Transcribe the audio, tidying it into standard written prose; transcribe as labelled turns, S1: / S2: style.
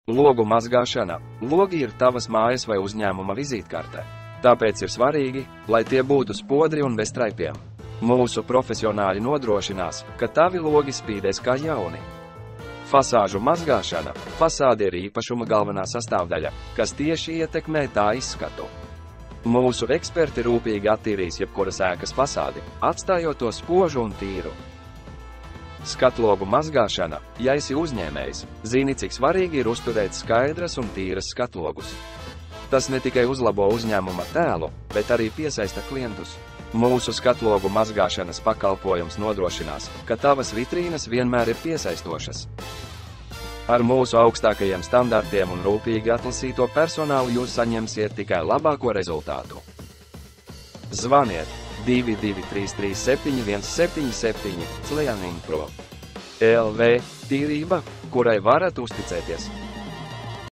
S1: Logu mazgāšana. Logi ir tavas mājas vai uzņēmuma vizītkartē. Tāpēc ir svarīgi, lai tie būtu spodri un bez traipiem. Mūsu profesionāļi nodrošinās, ka tavi logi spīdēs kā jauni. Fasāžu mazgāšana. Fasāde ir īpašuma galvenā sastāvdaļa, kas tieši ietekmē tā izskatu. Mūsu eksperti rūpīgi attīrīs jebkuras ēkas fasādi, atstājot to spožu un tīru. Skatlogu mazgāšana. Ja esi uzņēmējs, zini, cik svarīgi ir uzturēt skaidras un tīras skatlogus. Tas ne tikai uzlabo uzņēmuma tēlu, bet arī piesaista klientus. Mūsu skatlogu mazgāšanas pakalpojums nodrošinās, ka tavas vitrīnas vienmēr ir piesaistošas. Ar mūsu augstākajiem standartiem un rūpīgi atlasīto personālu jūs saņemsiet tikai labāko rezultātu. Zvaniet 22337177 Cleaning Pro. LV tīrība, kurai varat uzticēties.